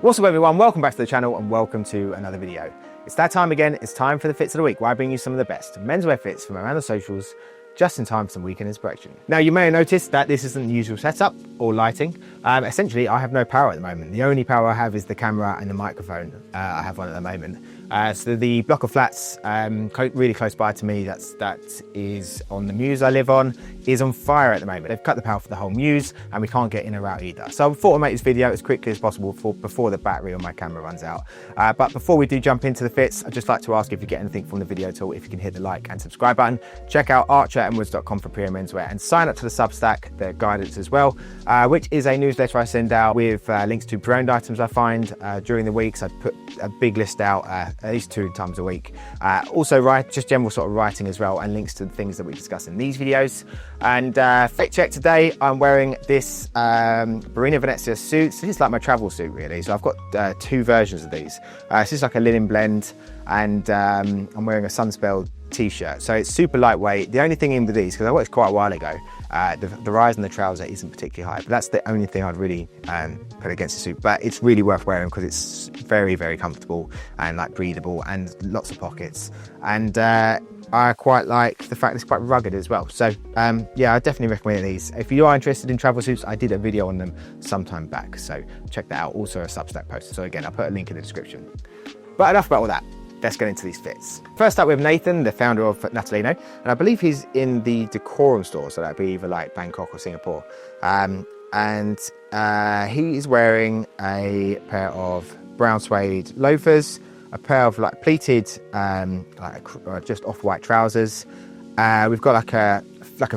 What's up everyone, welcome back to the channel and welcome to another video. It's that time again, it's time for the fits of the week where I bring you some of the best menswear fits from around the socials just in time for some weekend inspiration. Now you may have noticed that this isn't the usual setup or lighting. Essentially I have no power at the moment. The only power I have is the camera and the microphone I have on at the moment. So the block of flats really close by to me, that is on the mews I live on, is on fire at the moment. They've cut the power for the whole mews and we can't get in or out either. So I thought I'd make this video as quickly as possible before the battery on my camera runs out. But before we do jump into the fits, I'd just like to ask if you get anything from the video at all, if you can hit the like and subscribe button. Check out archer@edwards.com for pre-owned menswear and sign up to the Substack, the guidance as well, which is a newsletter I send out with links to pre-owned items I find during the week. So I put a big list out at least 2 times a week. Also just general sort of writing as well and links to the things that we discuss in these videos. And fit check today, I'm wearing this Barina Venezia suit. So this is like my travel suit really. So I've got 2 versions of these. This is like a linen blend and I'm wearing a Sunspell t-shirt. So it's super lightweight. The only thing in with these, because I worked quite a while ago, the rise in the trouser isn't particularly high, but that's the only thing I'd really put against the suit. But it's really worth wearing because it's very, very comfortable and like breathable and lots of pockets. And I quite like the fact it's quite rugged as well. So yeah, I definitely recommend these. If you are interested in travel suits, I did a video on them some time back. So check that out. Also a Substack post. So again, I'll put a link in the description. But enough about all that. Let's get into these fits. First up, we have Nathan, the founder of Natalino, and I believe he's in the Decorum store, so that'd be either like Bangkok or Singapore. And he is wearing a pair of brown suede loafers, a pair of like pleated, just off-white trousers. We've got like a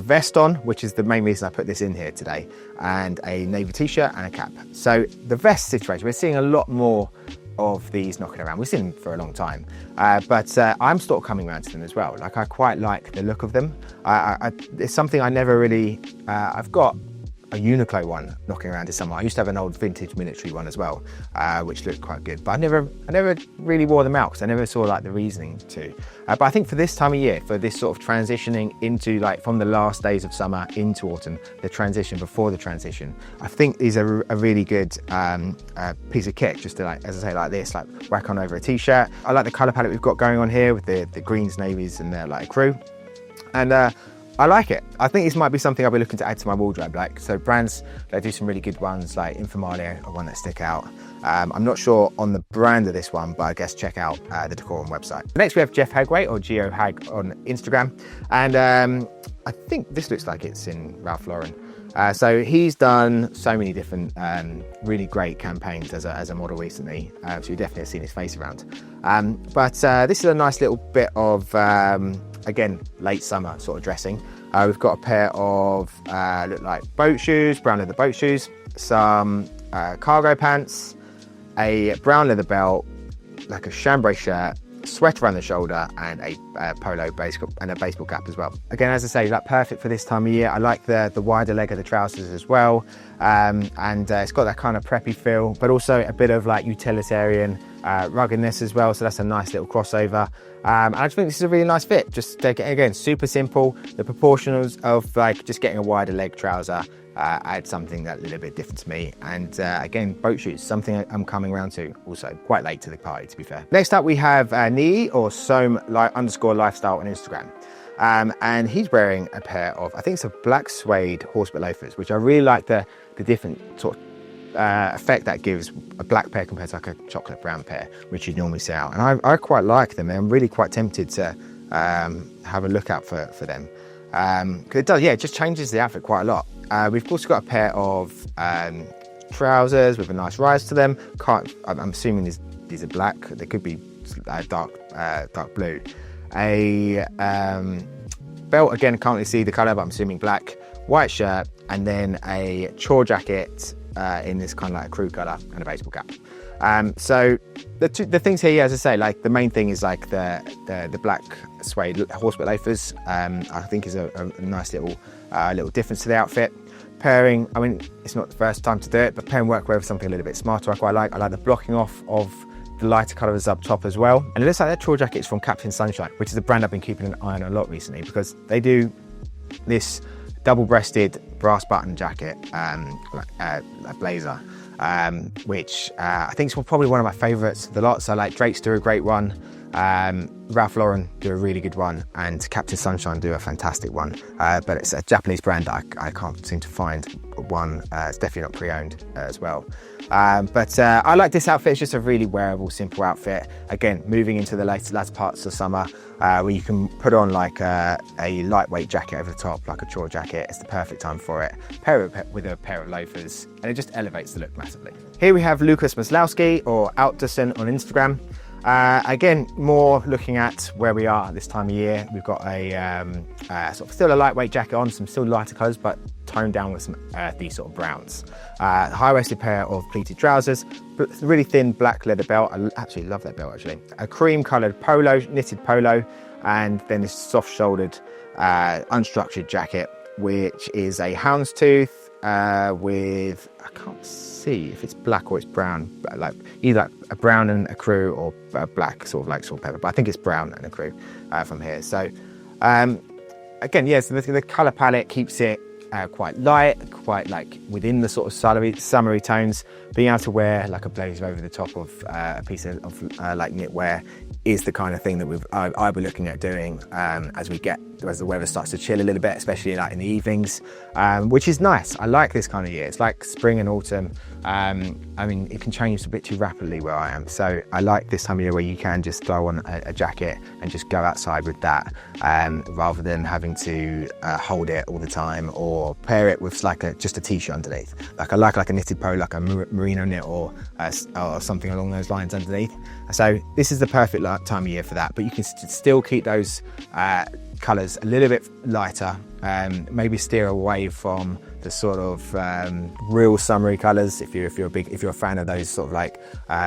vest on, which is the main reason I put this in here today, and a navy t-shirt and a cap. So the vest situation, we're seeing a lot more of these knocking around. We've seen them for a long time, but I'm sort of coming around to them as well. Like I quite like the look of them. It's something I never really, I've got a Uniqlo one knocking around this summer. I used to have an old vintage military one as well, which looked quite good, but I never really wore them out because I never saw like the reasoning to. But I think for this time of year, for this sort of transitioning into like from the last days of summer into autumn, the transition before the transition, I think these are a really good piece of kit just to, like, as I say, like this, like whack on over a t-shirt. I like the color palette we've got going on here with the greens, navies, and the like crew. And I like it. I think this might be something I'll be looking to add to my wardrobe. Like, so brands that do some really good ones, like Informalia are one that stick out. I'm not sure on the brand of this one, but I guess check out the Decorum website. Next we have Jeff Hagway, or Geo Hag on Instagram. And I think this looks like it's in Ralph Lauren. So he's done so many different really great campaigns as a model recently, so you definitely have seen his face around. But this is a nice little bit of, again, late summer sort of dressing. We've got a pair of look like boat shoes, brown leather boat shoes, some cargo pants, a brown leather belt, like a chambray shirt, sweater around the shoulder, and a polo baseball cap as well. Again, as I say, like perfect for this time of year. I like the wider leg of the trousers as well, and it's got that kind of preppy feel, but also a bit of like utilitarian ruggedness as well. So that's a nice little crossover. And I just think this is a really nice fit. Just again, super simple. The proportions of like just getting a wider leg trouser add something that's a little bit different to me. And again, boat shoes, something I'm coming around to also. Quite late to the party, to be fair. Next up, we have Nee, or Soam_lifestyle on Instagram. And he's wearing a pair of, I think it's a black suede horsebit loafers, which I really like the different sort of effect that gives a black pair compared to like a chocolate brown pair, which you'd normally see out. And I quite like them. I'm really quite tempted to have a look out for them. Because it does, yeah, it just changes the outfit quite a lot. We've also got a pair of trousers with a nice rise to them. I'm assuming these are black. They could be dark blue. A belt, again, can't really see the colour, but I'm assuming black. White shirt, and then a chore jacket in this kind of like a crew colour, and a baseball cap. So the things here, as I say, like the main thing is like the black suede horsebit loafers. I think is a nice little difference to the outfit. Pairing, I mean, it's not the first time to do it, but pairing workwear with something a little bit smarter, I quite like. I like the blocking off of the lighter colours up top as well. And it looks like that chore jacket is from Captain Sunshine, which is a brand I've been keeping an eye on a lot recently, because they do this double-breasted brass button jacket, like blazer, which I think is probably one of my favorites of the lot. So like Drake's do a great one, Ralph Lauren do a really good one, and Captain Sunshine do a fantastic one, but it's a Japanese brand that I can't seem to find one. It's definitely not pre-owned as well. But I like this outfit. It's just a really wearable, simple outfit. Again, moving into the latter parts of summer, where you can put on like a lightweight jacket over the top, like a chore jacket. It's the perfect time for it. Pair it with a pair of loafers, and it just elevates the look massively. Here we have Lucas Maslowski, or Outdussen on Instagram. Again, more looking at where we are at this time of year. We've got a sort of still a lightweight jacket on, some still lighter colours, but toned down with some earthy sort of browns. High-waisted pair of pleated trousers, really thin black leather belt. I absolutely love that belt actually. A cream-coloured polo, knitted polo, and then this soft-shouldered, unstructured jacket, which is a houndstooth with, I can't see if it's black or it's brown, but like either a brown and a crew, or a black sort of like salt pepper, but I think it's brown and a crew from here. So again, yes, the colour palette keeps it quite light, quite like within the sort of summery tones. Being able to wear like a blazer over the top of a piece of like knitwear is the kind of thing that I'll be looking at doing as the weather starts to chill a little bit, especially like in the evenings, which is nice. I like this kind of year. It's like spring and autumn. I mean, it can change a bit too rapidly where I am, so I like this time of year where you can just throw on a jacket and just go outside with that, rather than having to hold it all the time or pair it with like just a t-shirt underneath. Like I like a knitted polo, like a merino knit or something along those lines underneath. So this is the perfect time of year for that, but you can still keep those colours a little bit lighter, maybe steer away from the sort of real summery colours if you're a fan of those sort of like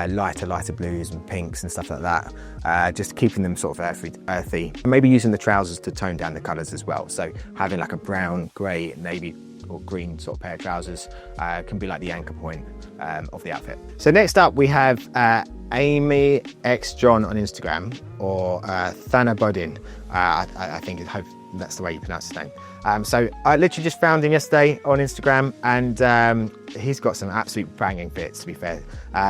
lighter blues and pinks and stuff like that. Just keeping them sort of earthy. Maybe using the trousers to tone down the colours as well. So having like a brown, grey, navy or green sort of pair of trousers can be like the anchor point of the outfit. So next up we have Amy X John on Instagram, or Thana Bodin. I think, I hope that's the way you pronounce his name. So I literally just found him yesterday on Instagram, and he's got some absolute banging fits, to be fair.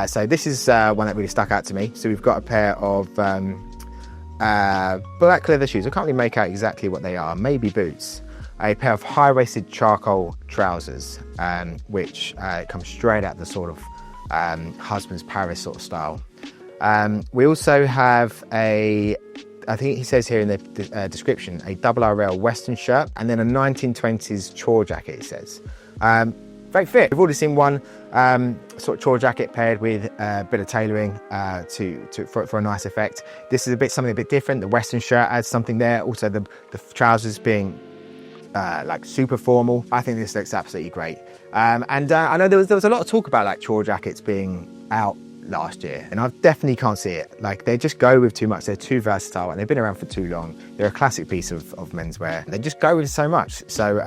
So this is one that really stuck out to me. So we've got a pair of black leather shoes. I can't really make out exactly what they are, maybe boots. A pair of high-waisted charcoal trousers, which come straight out the sort of husband's Paris sort of style. We also have I think he says here in the description, a double RL Western shirt, and then a 1920s chore jacket, he says. Great fit. We've already seen one sort of chore jacket paired with a bit of tailoring for a nice effect. This is something a bit different. The Western shirt adds something there. Also the trousers being like super formal. I think this looks absolutely great. And I know there was a lot of talk about like chore jackets being out last year, and I definitely can't see it. Like, they just go with too much. They're too versatile, and they've been around for too long. They're a classic piece of menswear. They just go with so much. So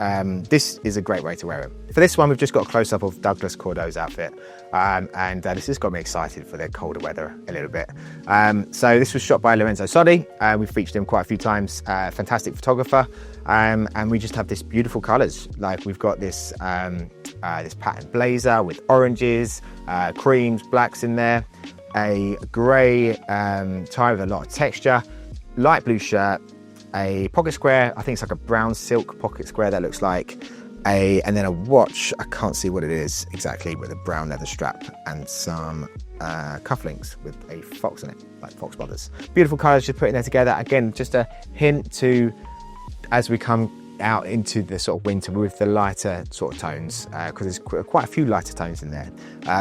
this is a great way to wear them. For this one, we've just got a close-up of Douglas Cordeau's outfit, and this has got me excited for the colder weather a little bit. So this was shot by Lorenzo Sodi. We've featured him quite a few times. Fantastic photographer, and we just have this beautiful colours. Like, we've got this this patterned blazer with oranges, creams, blacks in there, a grey tie with a lot of texture, light blue shirt, a pocket square. I think it's like a brown silk pocket square that looks like and then a watch. I can't see what it is exactly, with a brown leather strap and some cufflinks with a fox on it, like Fox Brothers. Beautiful colours, just putting there together. Again, just a hint to, as we come out into the sort of winter, with the lighter sort of tones, because there's quite a few lighter tones in there,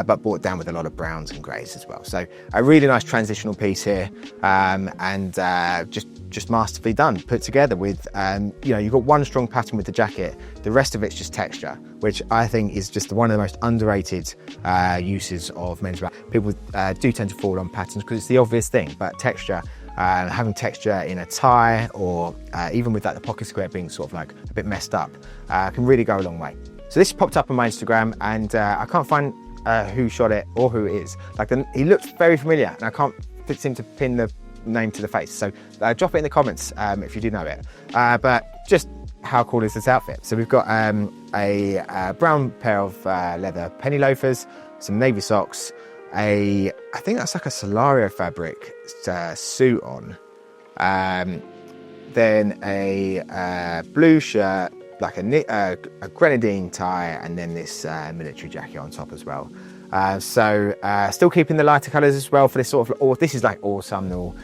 but brought down with a lot of browns and greys as well. So a really nice transitional piece here, and just masterfully done, put together with, you know, you've got one strong pattern with the jacket, the rest of it's just texture, which I think is just one of the most underrated uses of menswear. People do tend to fall on patterns because it's the obvious thing, but texture, having texture in a tie, or even with like the pocket square being sort of like a bit messed up, can really go a long way. So this popped up on my Instagram, and I can't find who shot it or who it is. Like, he looks very familiar, and I can't seem to pin the name to the face. So drop it in the comments if you do know it. But just how cool is this outfit? So we've got a brown pair of leather penny loafers some navy socks, I think that's like a Solario fabric suit on, then a blue shirt, like a grenadine tie, and then this military jacket on top as well. Still keeping the lighter colours as well for this sort of, this is like autumnal,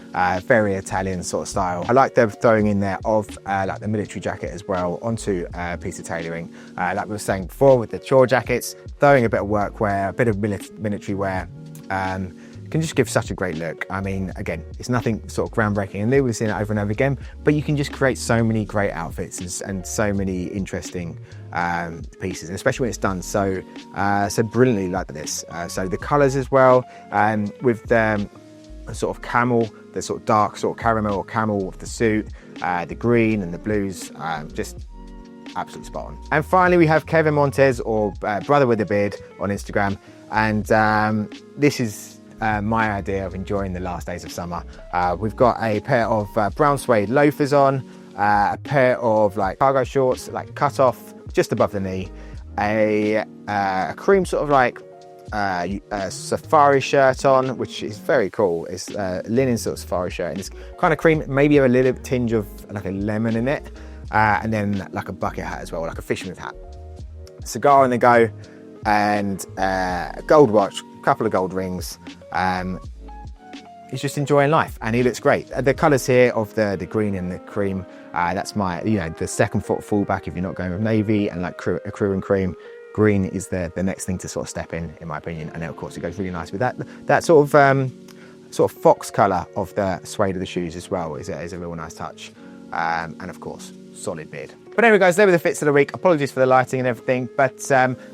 very Italian sort of style. I like them throwing in there of like the military jacket as well onto a piece of tailoring. Like we were saying before with the chore jackets, throwing a bit of workwear, a bit of military wear, can just give such a great look. I mean, again, it's nothing sort of groundbreaking and new, we've seen it over and over again, but you can just create so many great outfits and so many interesting pieces, and especially when it's done so brilliantly like this. So the colours as well, with the sort of camel, the sort of dark sort of caramel or camel with the suit, the green and the blues, just absolutely spot on. And finally, we have Kevin Montez, or Brother with a Beard on Instagram, and this is my idea of enjoying the last days of summer. We've got a pair of brown suede loafers on, a pair of like cargo shorts, like cut off just above the knee, a cream sort of like a safari shirt on, which is very cool. It's a linen sort of safari shirt, and it's kind of cream, maybe a little tinge of like a lemon in it, and then like a bucket hat as well, like a fisherman's hat. Cigar on the go, and a gold watch, a couple of gold rings. He's just enjoying life, and he looks great. The colours here of the green and the cream, that's my, the second foot fallback if you're not going with navy, and like crew and cream. Green is the next thing to sort of step in my opinion, and then of course it goes really nice with that sort of fox colour of the suede of the shoes as well is a real nice touch, and of course solid beard. But anyway guys, there were the fits of the week. Apologies for the lighting and everything, but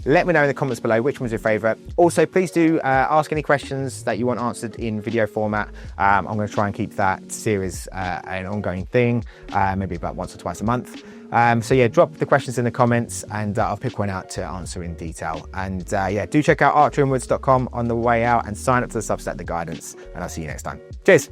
let me know in the comments below which one's your favourite. Also, please do ask any questions that you want answered in video format. I'm going to try and keep that series an ongoing thing, maybe about once or twice a month. So yeah, drop the questions in the comments, and I'll pick one out to answer in detail. And yeah, do check out archeryandwoods.com on the way out, and sign up to the Substack, The Guidance, and I'll see you next time. Cheers.